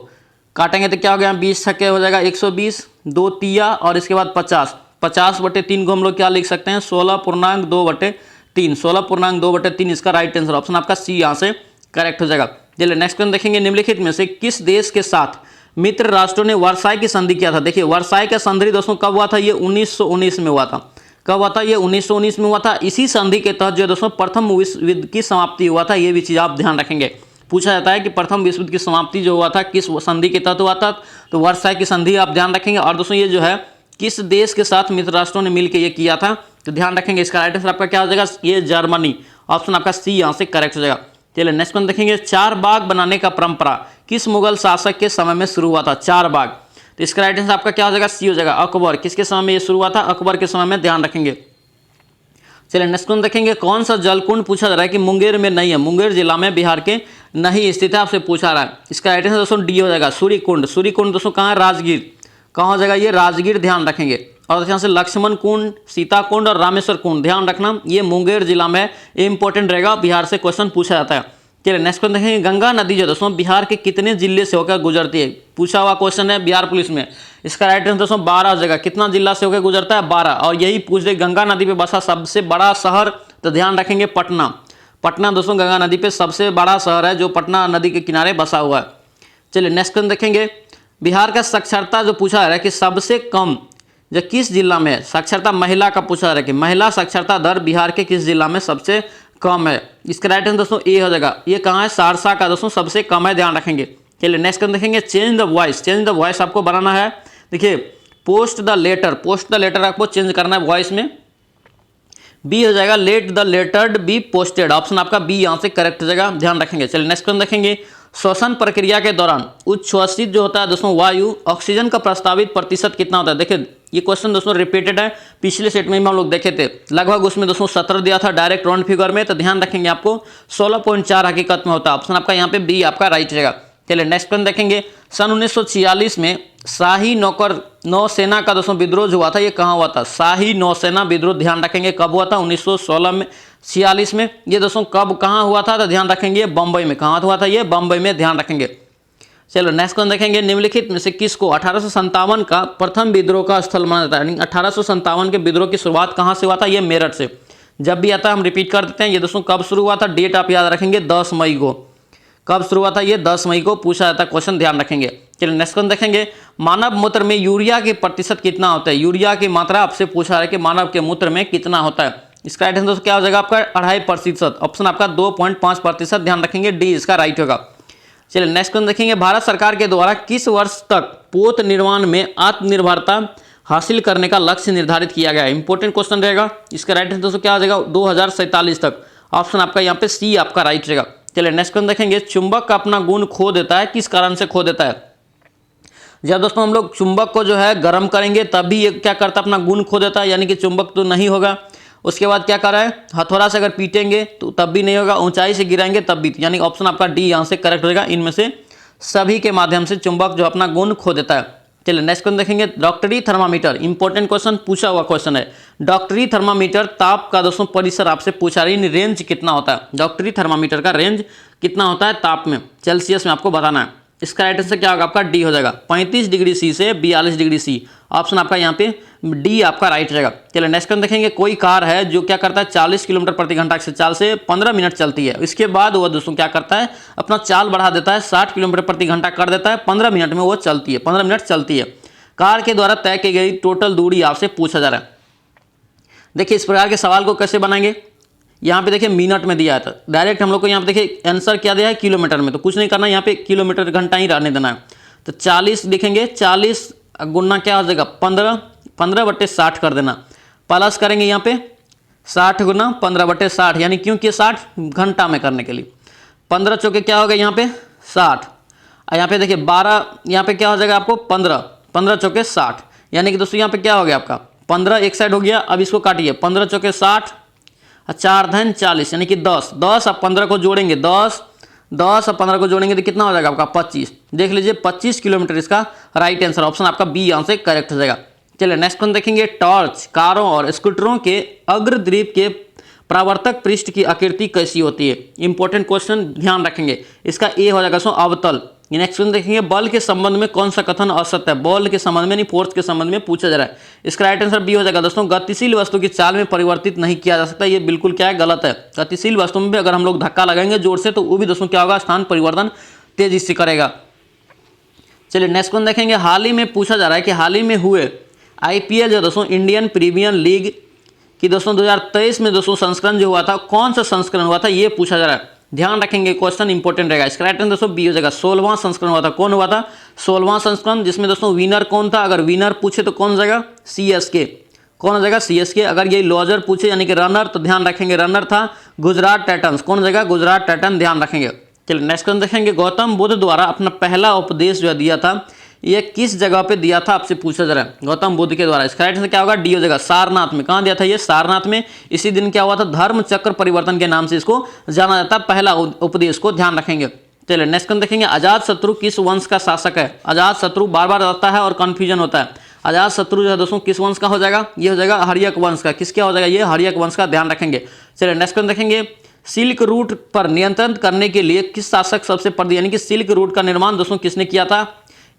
काटेंगे तो क्या हो गया 20 छक्के हो जाएगा 120, 2 तिया और इसके बाद 50, 50/3 को हम लोग क्या लिख सकते हैं 16.2/3, 16.2/3 इसका राइट आंसर, ऑप्शन आपका सी यहाँ से करेक्ट हो जाएगा। चलिए नेक्स्ट क्वेश्चन देखेंगे, निम्नलिखित में से किस देश के साथ मित्र राष्ट्रों ने वर्साई की संधि किया था। देखिए वर्साई का संधि दोस्तों कब हुआ था, ये 1919 में हुआ था, कब हुआ था, ये 1919 में हुआ था। इसी संधि के तहत जो दोस्तों प्रथम विश्व युद्ध की समाप्ति हुआ था, ये भी चीज़ आप ध्यान रखेंगे, पूछा जाता है कि प्रथम विश्व युद्ध की समाप्ति जो हुआ था किस संधि के तहत हुआ था, तो वर्साई की संधि आप ध्यान रखेंगे। और दोस्तों ये जो है किस देश के साथ मित्र राष्ट्रों ने मिलकर ये किया था, तो ध्यान रखेंगे, इसका राइट आंसर आपका क्या हो जाएगा, ये जर्मनी, ऑप्शन आपका सी यहाँ से करेक्ट हो जाएगा। चलिए नेक्स्ट क्वेश्चन देखेंगे, 4 बाग बनाने का परंपरा किस मुगल शासक के समय में शुरू हुआ था, 4 बाग, तो इसका राइट आंसर आपका क्या हो जाएगा, सी हो जाएगा अकबर, किसके समय में ये शुरू हुआ था, अकबर के समय में, ध्यान रखेंगे। चलिए नेक्स्ट क्वेश्चन देखेंगे, कौन सा जलकुंड पूछा जा रहा है कि मुंगेर में नहीं है, मुंगेर जिला में बिहार के नहीं स्थित है, आपसे पूछा रहा है, इसका राइट आंसर दोस्तों डी हो जाएगा सूर्यकुंड, सूर्यकुंड दोस्तों कहाँ है, राजगीर, कहाँ हो जाएगा ये राजगीर, ध्यान रखेंगे। और यहाँ से लक्ष्मण कुंड, सीता कुंड और रामेश्वर कुंड, ध्यान रखना, ये मुंगेर जिला में इंपॉर्टेंट रहेगा, बिहार से क्वेश्चन पूछा जाता है। चलिए नेक्स्ट क्वेश्चन देखेंगे, गंगा नदी जो दोस्तों बिहार के कितने जिले से होकर गुजरती है, पूछा हुआ क्वेश्चन है बिहार पुलिस में, इसका राइट आंसर दोस्तों 12 जगह, कितना जिला से होकर गुजरता है 12, और यही पूछ दे गंगा नदी पे बसा सबसे बड़ा शहर, तो ध्यान रखेंगे पटना, पटना दोस्तों गंगा नदी पे सबसे बड़ा शहर है जो पटना नदी के किनारे बसा हुआ है। चलिए नेक्स्ट क्वेश्चन देखेंगे, बिहार का साक्षरता जो पूछा जा रहा है कि सबसे कम जो किस जिला में है, साक्षरता महिला का पूछा जा रहा है कि महिला साक्षरता दर बिहार के किस जिला में सबसे कम है, इसका राइट आंसर दोस्तों ए हो जाएगा, ये कहाँ है, सहरसा का दोस्तों सबसे कम है, ध्यान रखेंगे। चलिए नेक्स्ट क्वेश्चन देखेंगे, change the voice, change the voice आपको बनाना है, देखिए पोस्ट द लेटर आपको चेंज करना है वॉइस में, बी हो जाएगा let the letter be posted, option आपका बी यहाँ से करेक्ट हो जाएगा, ध्यान रखेंगे। चलिए नेक्स्ट क्वेश्चन देखेंगे, श्वसन प्रक्रिया के दौरान उच्छ्वसित जो होता है दोस्तों वायु ऑक्सीजन का प्रस्तावित प्रतिशत कितना होता है। देखिए ये क्वेश्चन दोस्तों रिपीटेड है, पिछले सेट में हम लोग देखे थे, लगभग उसमें दोस्तों 17 दिया था डायरेक्ट राउंड फिगर में, तो ध्यान रखेंगे आपको 16.4 हकीकत में होता है, ऑप्शन आपका यहाँ पे बी आपका राइट रहेगा। चलिए नेक्स्ट क्वेश्चन देखेंगे, सन 1946 में शाही नौसेना का दोस्तों विद्रोह जो हुआ था, ये कहाँ हुआ था, शाही नौसेना विद्रोह, ध्यान रखेंगे कब हुआ था, 1946 में, ये दोस्तों कब कहाँ हुआ था, तो ध्यान रखेंगे बम्बई में, कहाँ हुआ था, ये बम्बई में, ध्यान रखेंगे। चलो नेक्स्ट क्वेश्चन देखेंगे, निम्नलिखित में से किसको 1857 का प्रथम विद्रोह का स्थल माना जाता है, यानी 1857 के विद्रोह की शुरुआत कहाँ से हुआ था, ये मेरठ से, जब भी आता है हम रिपीट कर देते हैं, ये दोस्तों कब शुरू हुआ था, डेट आप याद रखेंगे 10 मई को, कब शुरू हुआ था, ये 10 मई को पूछा जाता है क्वेश्चन, ध्यान रखेंगे। चलिए नेक्स्ट क्वेश्चन देखेंगे, मानव मूत्र में यूरिया के प्रतिशत कितना होता है, यूरिया की मात्रा आपसे पूछा है कि मानव के मूत्र में कितना होता है, इसका राइट आंसर क्या हो जाएगा आपका 2.5%, ऑप्शन आपका 2.5%, ध्यान रखेंगे डी इसका राइट होगा। चलिए नेक्स्ट क्वेश्चन देखेंगे, भारत सरकार के द्वारा किस वर्ष तक पोत निर्माण में आत्मनिर्भरता हासिल करने का लक्ष्य निर्धारित किया गया है, इंपॉर्टेंट क्वेश्चन रहेगा, इसका राइट आंसर दोस्तों क्या हो जाएगा 2047 तक, ऑप्शन आपका यहाँ पे सी आपका राइट रहेगा। चलिए नेक्स्ट क्वेश्चन देखेंगे, चुंबक अपना गुण खो देता है, किस कारण से खो देता है, जब दोस्तों हम लोग चुंबक को जो है गर्म करेंगे तभी ये क्या करता है, अपना गुण खो देता है, यानी कि चुंबक तो नहीं होगा। उसके बाद क्या कर रहा है, हथौड़ा से अगर पीटेंगे तो तब भी नहीं होगा, ऊंचाई से गिराएंगे तब भी, यानी ऑप्शन आपका डी यहाँ से करेक्ट होगा, इनमें से सभी के माध्यम से चुंबक जो अपना गुण खो देता है। चलिए नेक्स्ट क्वेश्चन देखेंगे, डॉक्टरी थर्मामीटर, इंपॉर्टेंट क्वेश्चन पूछा हुआ क्वेश्चन है। डॉक्टरी थर्मामीटर ताप का दोस्तों परिसर आपसे पूछा रही है, रेंज कितना होता है, डॉक्टरी थर्मामीटर का रेंज कितना होता है ताप में, सेल्सियस में आपको बताना है। इसका राइट आंसर क्या होगा आपका, डी हो जाएगा, 35 डिग्री सी से 42 डिग्री सी, ऑप्शन आपका यहाँ पे डी आपका राइट रहेगा। चलिए नेक्स्ट क्वेश्चन देखेंगे, कोई कार है जो क्या करता है 40 किलोमीटर प्रति घंटा से चाल से 15 मिनट चलती है, इसके बाद वो दोस्तों क्या करता है अपना चाल बढ़ा देता है, 60 किलोमीटर प्रति घंटा कर देता है, 15 मिनट में वो चलती है, 15 मिनट चलती है। कार के द्वारा तय की गई टोटल दूरी आपसे पूछा जा रहा है। देखिए इस प्रकार के सवाल को कैसे बनाएंगे, यहाँ पे देखिए मिनट में दिया था, डायरेक्ट हम लोग को यहाँ पे देखिए आंसर क्या दिया है किलोमीटर में, तो कुछ नहीं करना, यहाँ पे किलोमीटर घंटा ही रहने देना है। तो 40 लिखेंगे, 40 गुना क्या हो जाएगा 15, 15/60 कर देना, प्लस करेंगे यहाँ पे 60 गुना 15/60, यानी क्योंकि 60 घंटा में करने के लिए, 15 चौके क्या हो गया यहाँ पे 60, और यहाँ पे देखिए 12, यहाँ पे क्या हो जाएगा आपको 15, 15 चौके 60, यानी कि दोस्तों यहाँ पे क्या हो गया आपका 15 एक साइड हो गया। अब इसको काटिए, 15 चौके 60, 4 धन 40, यानी कि 10, 10 और 15 को जोड़ेंगे, 10 और 15 को जोड़ेंगे तो कितना हो जाएगा आपका 25। देख लीजिए 25 किलोमीटर इसका राइट आंसर, ऑप्शन आपका बी यहाँ से करेक्ट हो जाएगा। चलिए नेक्स्ट क्वेश्चन देखेंगे, टॉर्च कारों और स्कूटरों के अग्रद्वीप के परावर्तक पृष्ठ की आकृति कैसी होती है, इंपॉर्टेंट क्वेश्चन ध्यान रखेंगे। इसका ए हो जाएगा अवतल। नेक्स्ट क्वेश्चन देखेंगे, बल के संबंध में कौन सा कथन असत्य है, बल के संबंध में नहीं फोर्स के संबंध में पूछा जा रहा है। इसका राइट आंसर बी हो जाएगा दोस्तों, गतिशील वस्तु की चाल में परिवर्तित नहीं किया जा सकता, ये बिल्कुल क्या है गलत है। गतिशील वस्तु में भी अगर हम लोग धक्का लगाएंगे जोर से तो वो भी दोस्तों क्या होगा स्थान परिवर्तन तेजी से करेगा। चलिए नेक्स्ट क्वेश्चन देखेंगे, हाल ही में पूछा जा रहा है कि हाल ही में हुए IPL जो दोस्तों इंडियन प्रीमियर लीग की दोस्तों 2023 में दोस्तों संस्करण जो हुआ था, कौन सा संस्करण हुआ था ये पूछा जा रहा है, ध्यान रखेंगे क्वेश्चन इंपॉर्टेंट रहेगा। इसका राइट आंसर दोस्तों बी हो जाएगा, 16वां संस्करण हुआ था। कौन हुआ था 16वां संस्करण, जिसमें दोस्तों विनर कौन था, अगर विनर पूछे तो कौन हो जाएगा CSK, कौन हो जाएगा CSK। अगर ये लॉजर पूछे यानी कि रनर, तो ध्यान रखेंगे रनर था गुजरात टाइटंस, कौन हो जाएगा गुजरात टाइटन, ध्यान रखेंगे। चलिए नेक्स्ट क्वेश्चन देखेंगे, गौतम बुद्ध द्वारा अपना पहला उपदेश जो दिया था ये किस जगह पे दिया था आपसे पूछा जा रहा है, गौतम बुद्ध के द्वारा। इसका राइट आंसर क्या होगा, डी हो जाएगा, सारनाथ में। कहाँ दिया था ये, सारनाथ में। इसी दिन क्या हुआ था, धर्म चक्र परिवर्तन के नाम से इसको जाना जाता है, पहला उपदेश को ध्यान रखेंगे। चलिए नेक्स्ट क्वेश्चन देखेंगे, अजात शत्रु किस वंश का शासक है, अजात शत्रु बार बार आता है और कंफ्यूजन होता है। अजात शत्रु जो है दोस्तों किस वंश का हो जाएगा, ये हो जाएगा हर्यक वंश का। किस क्या हो जाएगा, ये हर्यक वंश का, ध्यान रखेंगे। चलिए नेक्स्ट क्वेश्चन देखेंगे, सिल्क रूट पर नियंत्रण करने के लिए किस शासक सबसे प्रसिद्ध, यानी कि सिल्क रूट का निर्माण दोस्तों किसने किया था।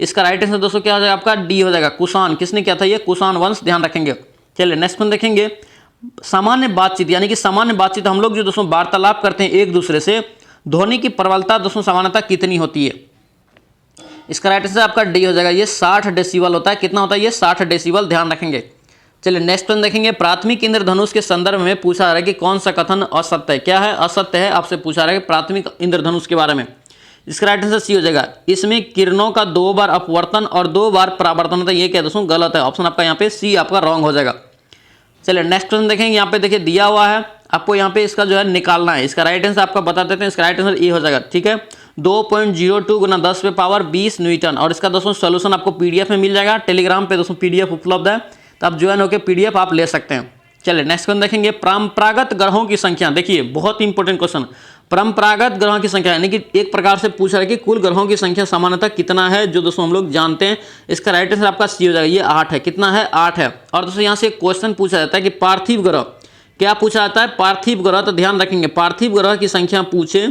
इसका राइट आंसर दोस्तों क्या हो जाएगा आपका, डी हो जाएगा, कुषाण। किसने किया था ये, कुषाण वंश, ध्यान रखेंगे। चलिए नेक्स्ट क्वेश्चन देखेंगे, सामान्य बातचीत, यानी कि सामान्य बातचीत हम लोग जो दोस्तों वार्तालाप करते हैं एक दूसरे से, ध्वनि की प्रबलता दोस्तों सामान्यतः कितनी होती है। इसका राइट आंसर आपका डी हो जाएगा, ये 60 डेसिबल होता है। कितना होता है ये, 60 डेसिबल, ध्यान रखेंगे। चलिए नेक्स्ट क्वेश्चन देखेंगे, प्राथमिक इंद्रधनुष के संदर्भ में पूछा जा रहा है कि कौन सा कथन असत्य है, क्या है असत्य है, आपसे पूछा जा रहा है प्राथमिक इंद्रधनुष के बारे में। इसका राइट आंसर सी हो जाएगा, इसमें किरणों का 2 बार अपवर्तन और 2 बार परावर्तन होता है, ये क्या दोस्तों गलत है, ऑप्शन आपका यहाँ पे सी आपका रॉन्ग हो जाएगा। चलिए नेक्स्ट क्वेश्चन देखेंगे, यहाँ पे देखिए दिया हुआ है, आपको यहाँ पे इसका जो है निकालना है। इसका राइट आंसर आपका बता देते हैं, इसका राइट आंसर ए हो जाएगा, ठीक है, 2.02 गुना 10 पे पावर 20 न्यूटन। और इसका दोस्तों सोल्यूशन आपको PDF में मिल जाएगा, टेलीग्राम पे दोस्तों PDF उपलब्ध है, तो आप ज्वाइन होकर PDF आप ले सकते हैं। चलिए नेक्स्ट क्वेश्चन देखेंगे, परंपरागत ग्रहों की संख्या, देखिए बहुत इंपॉर्टेंट क्वेश्चन, परंपरागत ग्रहों की संख्या, यानी कि एक प्रकार से पूछा है कि कुल ग्रहों की संख्या सामान्यतः कितना है, जो दोस्तों हम लोग जानते हैं। इसका राइट आंसर आपका सी हो जाएगा, ये 8 है। कितना है, 8 है। और दोस्तों यहाँ से एक क्वेश्चन पूछा जाता है कि पार्थिव ग्रह, क्या पूछा जाता है, पार्थिव ग्रह, तो ध्यान रखेंगे पार्थिव ग्रह की संख्या पूछे,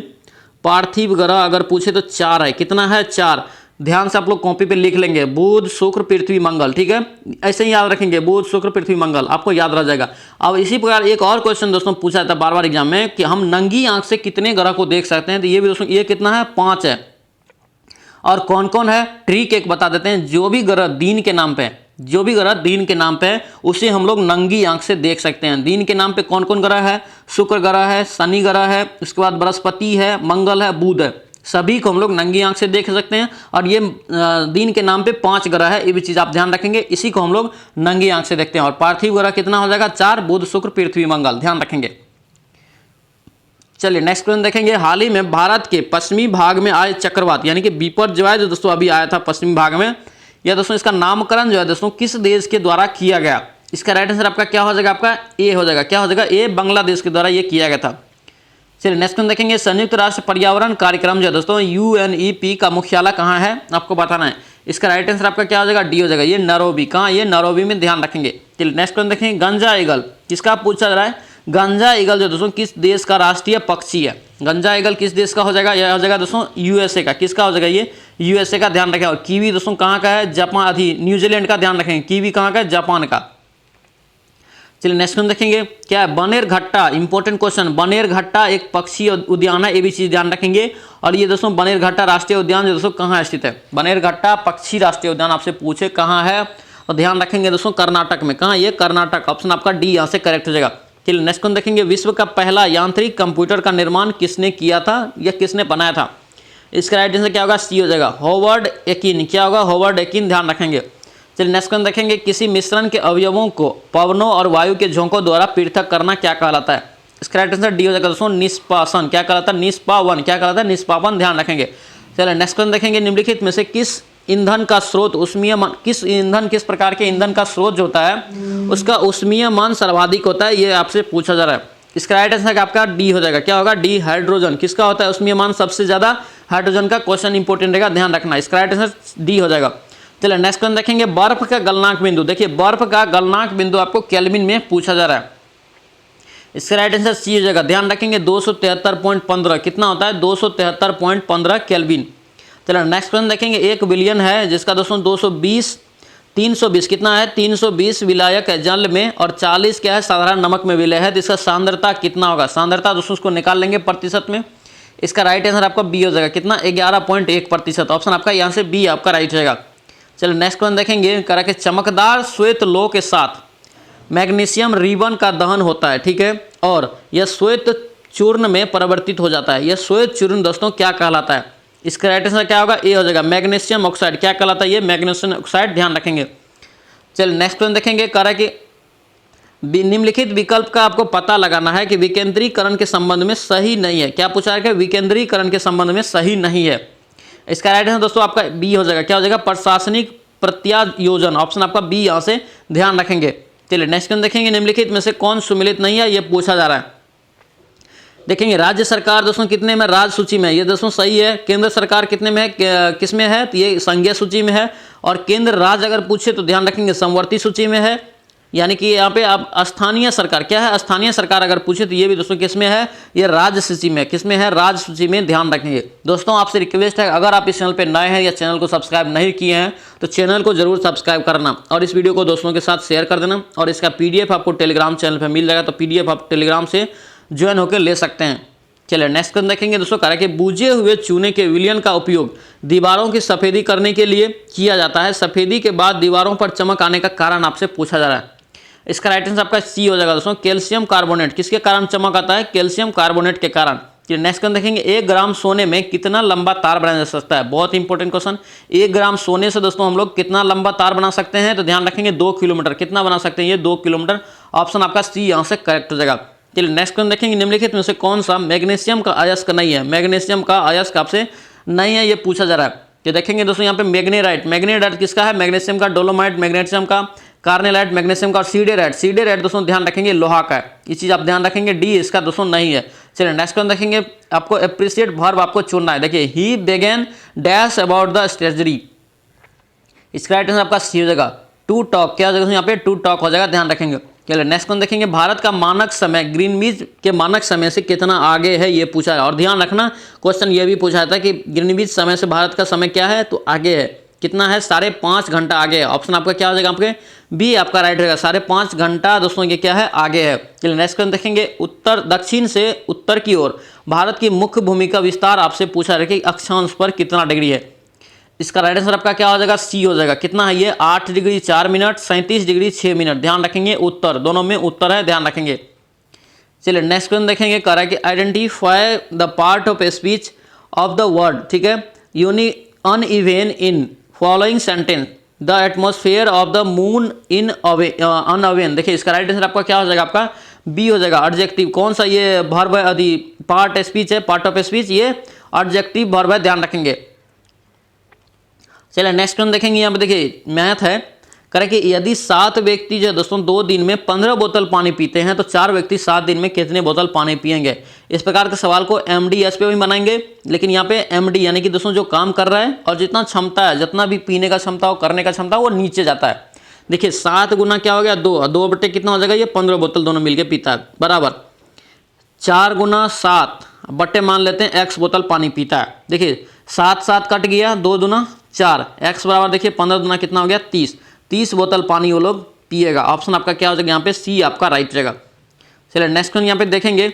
पार्थिव ग्रह अगर पूछे तो 4 है। कितना है, 4, ध्यान से आप लोग कॉपी पे लिख लेंगे, बुध शुक्र पृथ्वी मंगल, ठीक है, ऐसे ही याद रखेंगे, बुध शुक्र पृथ्वी मंगल, आपको याद रह जाएगा। अब इसी प्रकार एक और क्वेश्चन दोस्तों पूछा जाता है बार बार एग्जाम में कि हम नंगी आंख से कितने ग्रह को देख सकते हैं, तो ये भी दोस्तों ये कितना है, 5 है। और कौन कौन है, ट्रिक एक बता देते हैं, जो भी ग्रह दिन के नाम पे, जो भी ग्रह दिन के नाम पे है उसे हम लोग नंगी आंख से देख सकते हैं। दिन के नाम पे कौन कौन ग्रह है, शुक्र ग्रह है, शनि ग्रह है, उसके बाद बृहस्पति है, मंगल है, बुध है, सभी को हम लोग नंगी आंख से देख सकते हैं। और ये दिन के नाम पे 5 ग्रह है, ये भी चीज आप ध्यान रखेंगे, इसी को हम लोग नंगी आंख से देखते हैं। और पार्थिव ग्रह कितना हो जाएगा, 4, बुध शुक्र पृथ्वी मंगल, ध्यान रखेंगे। चलिए नेक्स्ट क्वेश्चन देखेंगे, हाल ही में भारत के पश्चिमी भाग में आए चक्रवात, यानी कि बिपरजॉय जो दोस्तों अभी आया था पश्चिमी भाग में, या दोस्तों इसका नामकरण जो है दोस्तों किस देश के द्वारा किया गया। इसका राइट आंसर आपका क्या हो जाएगा, आपका ए हो जाएगा, क्या हो जाएगा, ए बांग्लादेश के द्वारा ये किया गया था। चलिए नेक्स्ट क्वेश्चन देखेंगे, संयुक्त राष्ट्र पर्यावरण कार्यक्रम जो है दोस्तों UNEP का मुख्यालय कहाँ है, आपको बताना है। इसका राइट आंसर आपका क्या हो जाएगा, डी हो जाएगा। ये नैरोबी, कहाँ, ये नैरोबी में, ध्यान रखेंगे। चलिए नेक्स्ट क्वेश्चन देखेंगे, गंजा ईगल किसका पूछा जा रहा है। गंजा ईगल जो दोस्तों किस देश का राष्ट्रीय पक्षी है। गंजा ईगल किस देश का हो जाएगा, यह हो जाएगा दोस्तों USA का। किसका हो जाएगा, ये USA का, ध्यान रखें। और कीवी दोस्तों कहाँ का है, जापान, न्यूजीलैंड का, ध्यान रखेंगे। कीवी कहाँ का है, जापान का। चलिए नेक्स्ट क्वेश्चन देखेंगे, क्या है बनेरघट्टा, इंपॉर्टेंट क्वेश्चन। बनेरघट्टा एक पक्षी उद्यान है, ये भी चीज ध्यान रखेंगे। और ये दोस्तों बनेरघट्टा राष्ट्रीय उद्यान जो दोस्तों कहाँ स्थित है। बनेरघट्टा पक्षी राष्ट्रीय उद्यान आपसे पूछे कहाँ है, और ध्यान रखेंगे दोस्तों कर्नाटक में। कहाँ, ये कर्नाटक, ऑप्शन आपका डी यहाँ से करेक्ट हो जाएगा। चलिए नेक्स्ट क्वेश्चन देखेंगे, विश्व का पहला यांत्रिक कंप्यूटर का निर्माण किसने किया था या किसने बनाया था। इसका राइट आंसर क्या होगा, सी हो जाएगा, हॉवर्ड एकिन। क्या होगा, हॉवर्ड एकिन, ध्यान रखेंगे। चलिए नेक्स्ट क्वेश्चन देखेंगे, किसी मिश्रण के अवयवों को पवनों और वायु के झोंकों द्वारा पृथक करना क्या कहलाता है। इसका राइट आंसर डी हो जाएगा दोस्तों, निष्पासन। क्या कहलाता है, निष्पावन। क्या कहलाता है, निष्पावन, ध्यान रखेंगे। चलिए नेक्स्ट क्वेश्चन देखेंगे, निम्नलिखित में से किस ईंधन का स्रोत उष्मीय मान, किस प्रकार के ईंधन का स्रोत जो होता है उसका उष्मीय मान सर्वाधिक होता है, ये आपसे पूछा जा रहा है। इसका राइट आंसर आपका डी हो जाएगा। क्या होगा, डी, हाइड्रोजन। किसका होता है उष्मीय मान सबसे ज्यादा, हाइड्रोजन का। क्वेश्चन इंपॉर्टेंट रहेगा, ध्यान रखना। इसका राइट आंसर डी हो जाएगा। चलिए नेक्स्ट क्वेश्चन देखेंगे, बर्फ का गलनांक बिंदु। देखिए बर्फ का गलनांक बिंदु आपको केल्विन में पूछा जा रहा है। इसका राइट आंसर सी हो जाएगा, ध्यान रखेंगे। 273.15 कितना होता है, 273.15 केल्विन। चलिए नेक्स्ट क्वेश्चन देखेंगे, 1 बिलियन है जिसका दोस्तों 320 कितना है, 320 विलायक है जल में, और 40 क्या है साधारण नमक में विलय है, तो इसका सांद्रता कितना होगा। सांद्रता दोस्तों उसको निकाल लेंगे प्रतिशत में। इसका राइट आंसर आपका बी हो जाएगा, कितना, 11.1%। ऑप्शन आपका यहाँ से बी आपका राइट हो जाएगा। चलिए नेक्स्ट क्वेश्चन देखेंगे, करा के चमकदार श्वेत लौह के साथ मैग्नीशियम रिबन का दहन होता है, ठीक है, और यह श्वेत चूर्ण में परिवर्तित हो जाता है। यह श्वेत चूर्ण दोस्तों क्या कहलाता है। इसका राइट आंसर क्या होगा, ए हो जाएगा, मैग्नीशियम ऑक्साइड। क्या कहलाता है, ये मैग्नीशियम ऑक्साइड, ध्यान रखेंगे। चलिए नेक्स्ट क्वेश्चन देखेंगे, करा कि निम्नलिखित विकल्प का आपको पता लगाना है कि विकेंद्रीकरण के संबंध में सही नहीं है। क्या पूछा है, विकेंद्रीकरण के संबंध में सही नहीं है। इसका राइट आंसर दोस्तों आपका बी हो जाएगा। क्या हो जाएगा, प्रशासनिक प्रत्यायोजन। ऑप्शन आपका बी यहाँ से, ध्यान रखेंगे। चलिए नेक्स्ट क्वेश्चन देखेंगे, निम्नलिखित में से कौन सुमिलित नहीं है, ये पूछा जा रहा है। देखेंगे राज्य सरकार दोस्तों कितने में, राज्य सूची में, ये दोस्तों सही है। केंद्र सरकार कितने में है, किस में है, तो ये संघीय सूची में है। और केंद्र राज्य अगर पूछे तो ध्यान रखेंगे समवर्ती सूची में है। यानी कि यहाँ पे आप स्थानीय सरकार, क्या है, स्थानीय सरकार अगर पूछे तो ये भी दोस्तों किस में है, ये राज्य सूची में, किस में है, राज्य सूची में, ध्यान रखेंगे। दोस्तों आपसे रिक्वेस्ट है, अगर आप इस चैनल पे नए हैं या चैनल को सब्सक्राइब नहीं किए हैं तो चैनल को जरूर सब्सक्राइब करना, और इस वीडियो को दोस्तों के साथ शेयर कर देना। और इसका PDF आपको टेलीग्राम चैनल पर मिल जाएगा, तो PDF आप टेलीग्राम से ज्वाइन होकर ले सकते हैं। चलिए नेक्स्ट क्वेश्चन देखेंगे दोस्तों, कह रहा है कि बूझे हुए चूने के विलयन का उपयोग दीवारों की सफेदी करने के लिए किया जाता है। सफेदी के बाद दीवारों पर चमक आने का कारण आपसे पूछा जा रहा है। इसका राइट आंसर आपका सी हो जाएगा दोस्तों, कैल्शियम कार्बोनेट। किसके कारण चमक आता है, कैल्शियम कार्बोनेट के कारण। चलिए नेक्स्ट क्वेश्चन देखेंगे, 1 ग्राम सोने में कितना लंबा तार बनाया जा सकता है। बहुत इंपॉर्टेंट क्वेश्चन। 1 ग्राम सोने से दोस्तों हम लोग कितना लंबा तार बना सकते हैं, तो ध्यान रखेंगे 2 किलोमीटर। कितना बना सकते हैं, ये 2 किलोमीटर। ऑप्शन आपका सी यहाँ से करेक्ट हो जाएगा। चलिए नेक्स्ट क्वेश्चन देखेंगे, निम्नलिखित में से कौन सा मैग्नीशियम का अयस्क नहीं है। मैग्नीशियम का अयस्क आपसे नहीं है, ये पूछा जा रहा है। ये देखेंगे दोस्तों यहाँ पे मैग्नेराइट। मैग्नेराइट किसका है, मैग्नीशियम का। डोलोमाइट मैग्नीशियम का। कार्नेलाइट मैग्नीशियम का। और सीडेराइट दोस्तों ध्यान रखेंगे लोहा का है। ये चीज आप ध्यान रखेंगे, डी इसका दोस्तों नहीं है। चलिए नेक्स्ट क्वेश्चन देखेंगे, आपको एप्रिशिएट वर्ब आपको चुनना है। देखिए ही बेगन डैश अबाउट द स्ट्रेटजी। इसका राइट आंसर आपका सी हो जाएगा, टू टॉक। क्या हो जाएगा यहाँ पे, टू टॉक हो जाएगा, ध्यान रखेंगे। चलिए नेक्स्ट क्वेश्चन देखेंगे, भारत का मानक समय ग्रीनविच के मानक समय से कितना आगे है, ये पूछा है। और ध्यान रखना क्वेश्चन ये भी पूछा था कि ग्रीनविच समय से भारत का समय क्या है, तो आगे है। कितना है, 5.5 घंटा आगे है। ऑप्शन आपका क्या हो जाएगा, आपके बी आपका राइट रहेगा। 5.5 घंटा दोस्तों ये क्या है, आगे है। चलिए नेक्स्ट क्वेश्चन देखेंगे, उत्तर दक्षिण से उत्तर की ओर भारत की मुख्य भूमि का विस्तार आपसे पूछा है कि अक्षांश पर कितना डिग्री है। इसका राइट आंसर आपका क्या हो जाएगा, सी हो जाएगा। कितना है ये, 8 डिग्री 4 मिनट, 37 डिग्री 6 मिनट। ध्यान रखेंगे उत्तर, दोनों में उत्तर है, ध्यान रखेंगे। चलिए नेक्स्ट क्वेश्चन देखेंगे, कह रहा है कि identify the part of a speech of the word, ठीक है, uneven in following sentence the atmosphere of the moon in uneven. देखिए इसका राइट आंसर आपका क्या हो जाएगा, आपका बी हो जाएगा, एडजेक्टिव। कौन सा ये वर्ब है, पार्ट स्पीच है, पार्ट ऑफ स्पीच, ये एडजेक्टिव वर्ब है, ध्यान रखेंगे। चलिए नेक्स्ट क्वेश्चन देखेंगे, यहाँ पे देखिए मैथ है, करें कि यदि 7 व्यक्ति जो है दोस्तों 2 दिन में 15 बोतल पानी पीते हैं तो 4 व्यक्ति 7 दिन में कितने बोतल पानी पिएंगे। इस प्रकार के सवाल को MDS पे भी बनाएंगे, लेकिन यहाँ पे MD यानी कि दोस्तों जो काम कर रहा है और जितना क्षमता है, जितना भी पीने का क्षमता हो, करने का क्षमता वो नीचे जाता है। देखिए 7 गुना क्या हो गया 2, 2 बटे कितना हो जाएगा ये 15 बोतल दोनों मिलके पीता है, बराबर 4 गुना 7 बटे मान लेते हैं x बोतल पानी पीता है। देखिए 7 7 कट गया, 2 दूना 4, x बराबर देखिए 15 दूना कितना हो गया 30 बोतल पानी वो लोग पिएगा। ऑप्शन आपका क्या हो जाएगा यहाँ पे C आपका राइट रहेगा। चलिए नेक्स्ट क्वेश्चन यहाँ पे देखेंगे,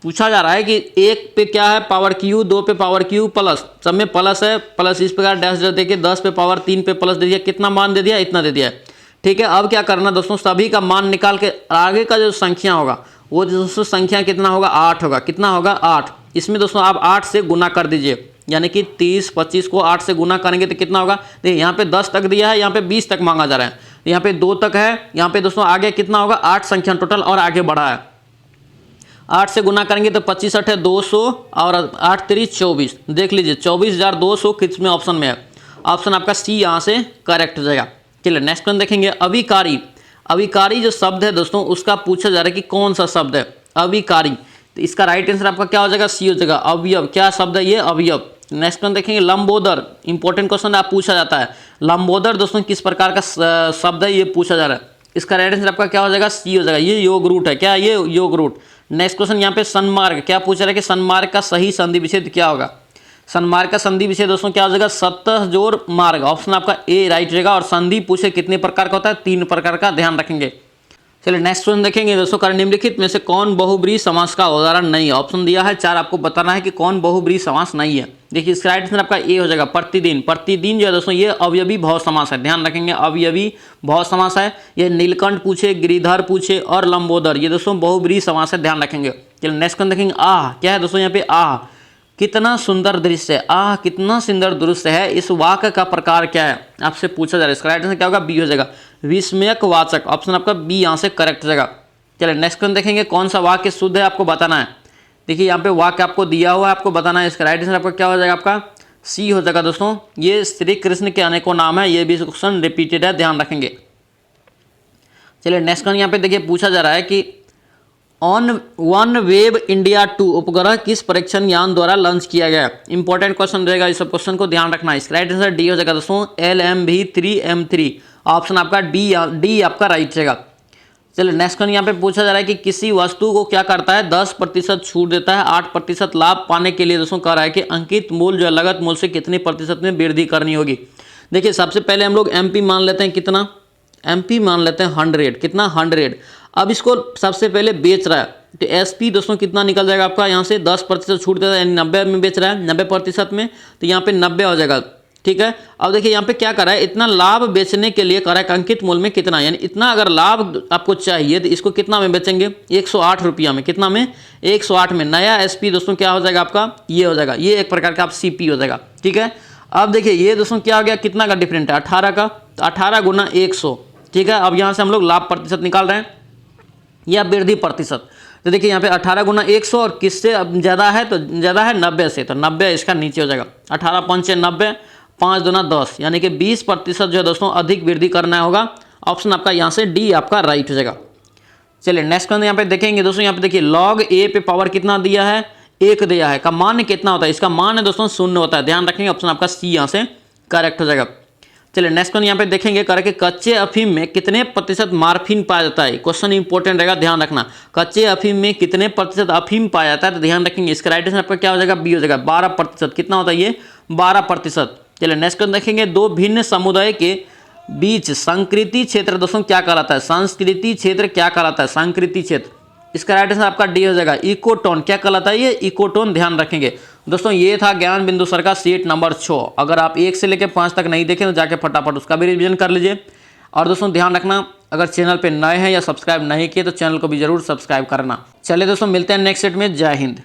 पूछा जा रहा है कि 1 पे क्या है पावर क्यू, 2 पे पावर क्यू प्लस, सब में प्लस है, प्लस इस प्रकार डैश देखिए 10 पे पावर 3 पे प्लस दे दिया, कितना मान दे दिया इतना दे दिया है। ठीक है, अब क्या करना दोस्तों, सभी का मान निकाल के आगे का जो संख्या होगा वो दोस्तों संख्या कितना होगा 8 होगा, कितना होगा 8। इसमें दोस्तों आप 8 से गुना कर दीजिए, यानी कि 30 25 को 8 से गुना करेंगे तो कितना होगा। देखिए यहाँ पे 10 तक दिया है, यहाँ पे 20 तक मांगा जा रहा है, यहाँ पे 2 तक है, यहाँ पे दोस्तों आगे कितना होगा 8 संख्या टोटल और आगे बढ़ा है। 8 से गुना करेंगे तो 25 8 है 200 और 8 3 24, देख लीजिए 24,200 किस में ऑप्शन में है। ऑप्शन आपका सी यहाँ से करेक्ट हो जाएगा। चलिए नेक्स्ट क्वेश्चन देखेंगे, अभिकारी। अभिकारी जो शब्द है दोस्तों उसका पूछा जा रहा है कि कौन सा शब्द है अभिकारी, तो इसका राइट आंसर आपका क्या हो जाएगा सी हो जाएगा। अवयव, क्या शब्द है ये अवयव। नेक्स्ट क्वेश्चन देखेंगे, लंबोदर। इंपॉर्टेंट क्वेश्चन आप पूछा जाता है, लंबोदर दोस्तों किस प्रकार का शब्द है ये पूछा जा रहा है। इसका राइट आंसर आपका क्या हो जाएगा सी हो जाएगा, ये योग रूट है, क्या ये योग रूट। नेक्स्ट क्वेश्चन यहाँ पे सन्मार्ग, क्या पूछा रहा है कि सन्मार्ग का सही संधि विच्छेद क्या होगा। सन्मार्ग का संधि विच्छेद दोस्तों क्या हो जाएगा सतह जोड़ मार्ग, ऑप्शन आपका ए राइट रहेगा। और संधि पूछे कितने प्रकार का होता है 3 प्रकार का, ध्यान रखेंगे। चलिए नेक्स्ट क्वेश्चन देखेंगे दोस्तों, कर निम्नलिखित में से कौन बहुब्रीहि समास का उदाहरण नहीं है। ऑप्शन दिया है 4, आपको बताना है कि कौन बहुब्रीहि समास नहीं है। देखिए इसका राइट आंसर आपका ए हो जाएगा प्रतिदिन। प्रतिदिन जो है दोस्तों ये अवयवी भाव समास है, ध्यान रखेंगे अवयवी भाव समास है। ये नीलकंठ पूछे, गिरिधर पूछे और लंबोदर, ये दोस्तों बहुब्रीहि समास है, ध्यान रखेंगे। चलिए नेक्स्ट क्वेश्चन देखेंगे, आह क्या है दोस्तों यहाँ पे आह कितना सुंदर दृश्य है, आह कितना सुंदर दृश्य है, इस वाक्य का प्रकार क्या है आपसे पूछा जा रहा है। इसका राइट आंसर क्या होगा बी हो जाएगा विस्मयक वाचक, ऑप्शन आपका बी यहाँ से करेक्ट हो जाएगा। चलिए नेक्स्ट क्वेश्चन देखेंगे, कौन सा वाक्य शुद्ध है आपको बताना है। देखिए यहाँ पे वाक्य आपको दिया हुआ है, आपको बताना है। इसका राइट आंसर आपका क्या हो जाएगा आपका सी हो जाएगा दोस्तों, ये श्री कृष्ण के अनेकों नाम है, ये भी क्वेश्चन रिपीटेड है, ध्यान रखेंगे। चलिए नेक्स्ट क्वेश्चन यहाँ पे देखिए पूछा जा रहा है कि ऑन वन वेब इंडिया 2 उपग्रह किस परीक्षण यान द्वारा लॉन्च किया गया। इंपॉर्टेंट क्वेश्चन रहेगा, इस क्वेश्चन को ध्यान रखना है। इसका राइट आंसर डी हो जाएगा दोस्तों LMV-3M3, ऑप्शन आपका डी आपका राइट रहेगा। चलिए नेक्स्ट क्वेश्चन यहाँ पे पूछा जा रहा है कि किसी वस्तु को क्या करता है 10% छूट देता है 8% लाभ पाने के लिए दोस्तों कह रहा है कि अंकित मूल्य जो है लगत मूल्य से कितने प्रतिशत में वृद्धि करनी होगी। देखिए सबसे पहले हम लोग MP मान लेते हैं, कितना MP मान लेते हैं 100, कितना 100। अब इसको सबसे पहले बेच रहा है तो SP दोस्तों कितना निकल जाएगा आपका यहाँ से 10% छूट देता है, यानी 90 में बेच रहा है 90% में, तो यहाँ पे 90 हो जाएगा। ठीक है, अब देखिए यहाँ पे क्या कर रहा है, इतना लाभ बेचने के लिए कर रहा है अंकित मूल्य में कितना, यानी इतना अगर लाभ आपको चाहिए तो इसको कितना में बेचेंगे 108 रुपया में, कितना में 108 में। नया SP दोस्तों क्या हो जाएगा आपका ये हो जाएगा, ये एक प्रकार का आप CP हो जाएगा। ठीक है, अब देखिए ये दोस्तों क्या हो गया, कितना का डिफरेंट है 18 का, तो 18 गुना 100। ठीक है, अब यहाँ से हम लोग लाभ प्रतिशत निकाल रहे हैं या वृद्धि प्रतिशत, तो देखिए यहाँ पे 18 गुना 100 और किससे ज़्यादा है तो ज़्यादा है 90 से, तो 90 इसका नीचे हो जाएगा। 18 5 90, 5 दूना 10, यानी कि 20% जो है दोस्तों अधिक वृद्धि करना होगा। ऑप्शन आपका यहाँ से डी आपका राइट हो जाएगा। चलिए नेक्स्ट क्वेश्चन यहाँ पे देखेंगे दोस्तों, यहाँ पे देखिए log a पे पावर कितना दिया है 1 दिया है, का मान कितना होता है, इसका मान है दोस्तों 0 होता है, ध्यान रखेंगे। ऑप्शन आपका सी यहाँ से करेक्ट हो जाएगा। चलिए नेक्स्ट क्वेश्चन यहाँ पे देखेंगे करके कच्चे अफीम में कितने प्रतिशत मार्फिन पाया जाता है। क्वेश्चन इंपॉर्टेंट रहेगा, ध्यान रखना। कच्चे अफीम में कितने प्रतिशत अफीम पाया जाता है, तो ध्यान रखेंगे। इसका राइट आंसर आपका क्या हो जाएगा बी हो जाएगा 12%, कितना होता है ये 12%। चलिए नेक्स्ट क्वेश्चन देखेंगे, दो भिन्न समुदाय के बीच संस्कृति क्षेत्र दोस्तों क्या कहलाता है, संस्कृति क्षेत्र क्या कहलाता है, संस्कृति क्षेत्र। इसका राइट आंसर आपका डी हो जाएगा इकोटोन, क्या कहलाता है ये इकोटोन, ध्यान रखेंगे। दोस्तों ये था ज्ञान बिंदु सर का सीट नंबर 6। अगर आप 1 से लेकर 5 तक नहीं देखें तो जाके फटाफट उसका भी रिवीजन कर लीजिए। और दोस्तों ध्यान रखना, अगर चैनल पे नए हैं या सब्सक्राइब नहीं किए तो चैनल को भी जरूर सब्सक्राइब करना। चलिए दोस्तों मिलते हैं नेक्स्ट सेट में, जय हिंद।